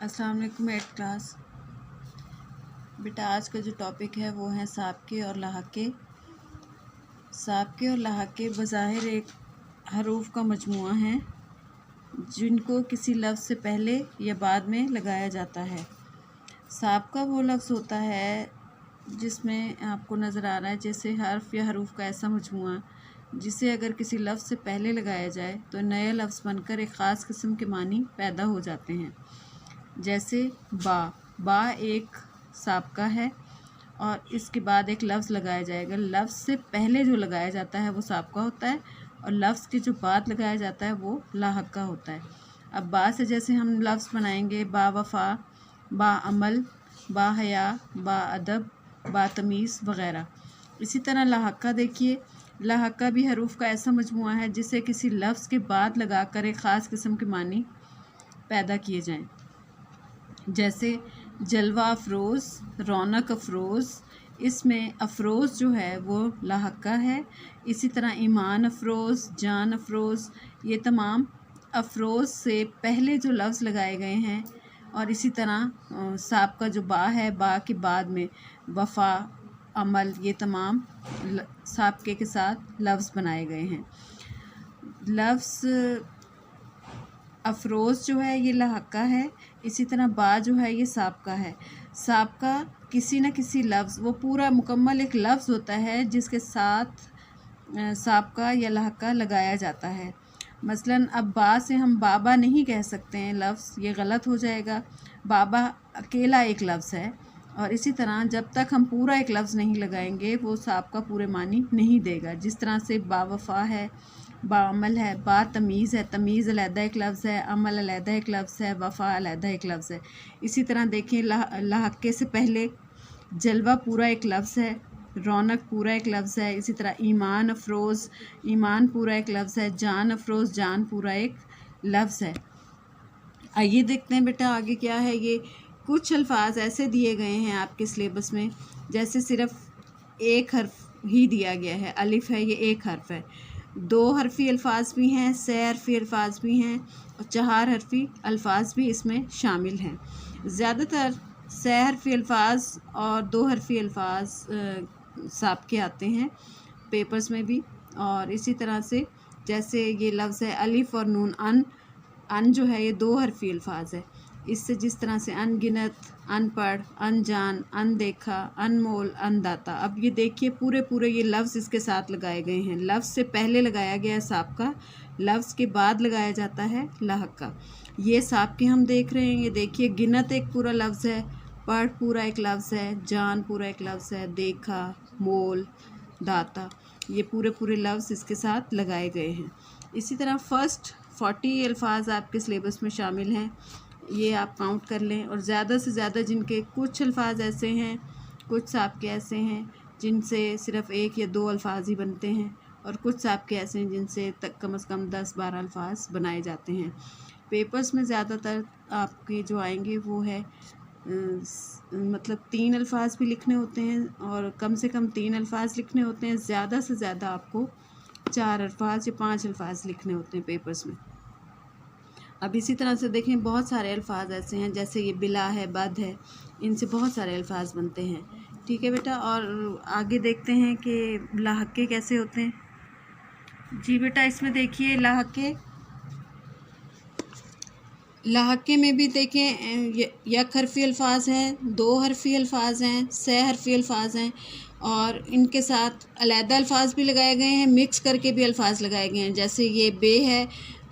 अस्सलाम वालेकुम eight class. बेटा आज का जो टॉपिक है वो है साबके और लहाके। साबके और लहाके बज़ाहिर एक हरूफ का मजमूआ है जिनको किसी लफ्ज़ से पहले या बाद में लगाया जाता है। साबका वो लफ्ज़ होता है जिसमें आपको नज़र आ रहा है जैसे हर्फ या हरूफ का ऐसा मजमूआ जिसे अगर किसी लफ्ज़ से पहले लगाया जाए तो नया लफ्ज़ बनकर एक ख़ास किस्म के मानी पैदा हो जाते हैं। जैसे बा एक साबका है और इसके बाद एक लफ्ज़ लगाया जाएगा। लफ्ज़ से पहले जो लगाया जाता है वो साबका होता है और लफ्ज़ के जो बाद लगाया जाता है वो लाहका होता है। अब बा से जैसे हम लफ्ज़ बनाएंगे बा वफ़ा, बा अमल, बा हया, बा अदब, बा तमीज़ वग़ैरह। इसी तरह लाहका देखिए, लाहका भी हरूफ का ऐसा मजमूआ है जिसे किसी लफ्ज़ के बाद लगाकर एक ख़ास किस्म के मानी पैदा किए जाएँ। जैसे जलवा अफरोज़, रौनक अफरोज़, इसमें अफरोज़ जो है वो लाहका है। इसी तरह ईमान अफरोज़, जान अफरोज़, ये तमाम अफरोज़ से पहले जो लफ्ज़ लगाए गए हैं। और इसी तरह साबका जो बा है, बा के बाद में वफ़ा, अमल, ये तमाम साबके के साथ लफ्ज़ बनाए गए हैं। लफ्ज़ अफरोज़ जो है ये लाहका है। इसी तरह बा जो है ये साबका है। साबका किसी न किसी लफ्ज़, वो पूरा मुकम्मल एक लफ्ज़ होता है जिसके साथ साबका या लाहका लगाया जाता है। मसलन अब बा से हम बाबा नहीं कह सकते हैं लफ्ज़, ये गलत हो जाएगा। बाबा अकेला एक लफ्ज़ है और इसी तरह जब तक हम पूरा एक लफ्ज़ नहीं लगाएंगे वो साबका पूरे मानी नहीं देगा। जिस तरह से बावफ़ा है, बाअमल है, बा तमीज़ है, तमीज़ अलहदा एक लफ्ज़ है, अमल अलहदा एक लफ्ज़ है, वफ़ा अलहदा एक लफ्ज़ है। इसी तरह देखें लाहके से पहले जलवा पूरा एक लफ्ज़ है, रौनक पूरा एक लफ्ज़ है। इसी तरह ईमान अफरोज़, ईमान पूरा एक लफ्ज़ है, जान अफरोज़, जान पूरा एक लफ्ज़ है। आइए देखते हैं बेटा आगे क्या है। ये कुछ अल्फाज ऐसे दिए गए हैं आपके सिलेबस में जैसे सिर्फ एक हर्फ ही दिया गया है, अलिफ है, ये एक हर्फ है। दो हरफी अल्फाज भी हैं, सह हरफी अल्फाज भी हैं और चार हरफी अल्फाज भी इसमें शामिल हैं। ज़्यादातर सह हरफी अल्फाज और दो हरफी अल्फाज साबके आते हैं पेपर्स में भी। और इसी तरह से जैसे ये लफ्ज़ है अलिफ और नून, अन जो है ये दो हरफी अल्फाज है। इससे जिस तरह से अनगिनत, अनपढ़, अनजान, अनदेखा, अनमोल, अनदाता। अब ये देखिए पूरे ये लफ्ज़ इसके साथ लगाए गए हैं। लफ्ज़ से पहले लगाया गया है साबका, लफ्ज़ के बाद लगाया जाता है लाहका। ये साबके हम देख रहे हैं। ये देखिए गिनत एक पूरा लफ्ज़ है, पढ़ पूरा एक लफ्ज़ है, जान पूरा एक लफ्ज़ है, देखा, मोल, दाता, ये पूरे लफ्ज़ इसके साथ लगाए गए हैं। इसी तरह फ़र्स्ट 40 अल्फाज आपके सिलेबस में शामिल हैं, ये आप काउंट कर लें। और ज़्यादा से ज़्यादा जिनके कुछ अल्फाज ऐसे हैं, कुछ साबके ऐसे हैं जिनसे सिर्फ़ एक या दो अल्फाज ही बनते हैं और कुछ साबके ऐसे हैं जिनसे कम से कम 10-12 अल्फाज बनाए जाते हैं। पेपर्स में ज़्यादातर आपके जो आएंगे वो है मतलब 3 अल्फाज भी लिखने होते हैं और कम से कम 3 अल्फाज लिखने होते हैं। ज़्यादा से ज़्यादा आपको 4 अल्फाज या 5 अल्फाज लिखने होते हैं पेपर्स में। अब इसी तरह से देखें बहुत सारे अल्फाज ऐसे हैं जैसे ये बिला है, बद है, इनसे बहुत सारे अल्फाज बनते हैं। ठीक है बेटा, और आगे देखते हैं कि लाहके कैसे होते हैं। जी बेटा, इसमें देखिए लाहके में भी देखें एक हरफी अल्फाज हैं, दो हरफी अल्फाज हैं, सह हरफी अल्फाज हैं और इनके साथ अलहदा अल्फाज भी लगाए गए हैं, मिक्स करके भी अल्फाज लगाए गए हैं। जैसे ये बे है,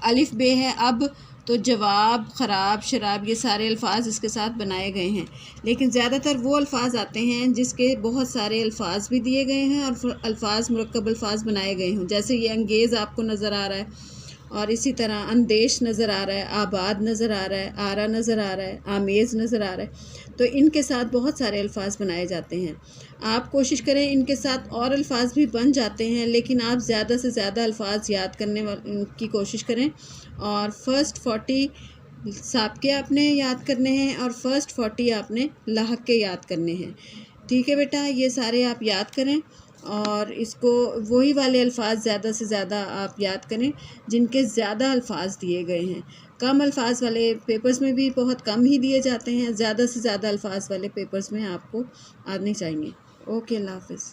अलिफ बे है, अब तो जवाब, ख़राब, शराब, ये सारे अल्फाज इसके साथ बनाए गए हैं। लेकिन ज़्यादातर वो अल्फाज आते हैं जिसके बहुत सारे अल्फाज भी दिए गए हैं और अल्फाज मुरक्कब अल्फाज बनाए गए हों। जैसे ये अंगेज़ आपको नज़र आ रहा है और इसी तरह अंदेश नज़र आ रहा है, आबाद नज़र आ रहा है, आरा नज़र आ रहा है, आमेज़ नज़र आ रहा है। तो इनके साथ बहुत सारे अल्फाज बनाए जाते हैं। आप कोशिश करें इनके साथ और अल्फाज भी बन जाते हैं लेकिन आप ज़्यादा से ज़्यादा अल्फाज याद करने की कोशिश करें। और फ़र्स्ट 40 साबके आपने याद करने हैं और फ़र्स्ट 40 आपने लाहके याद करने हैं। ठीक है बेटा, ये सारे आप याद करें और इसको वही वाले अल्फाज ज़्यादा से ज़्यादा आप याद करें जिनके ज़्यादा अल्फाज दिए गए हैं। कम अल्फाज वाले पेपर्स में भी बहुत कम ही दिए जाते हैं, ज़्यादा से ज़्यादा अल्फाज वाले पेपर्स में आपको आने चाहिए। ओके, अल्लाह हाफ़िज़।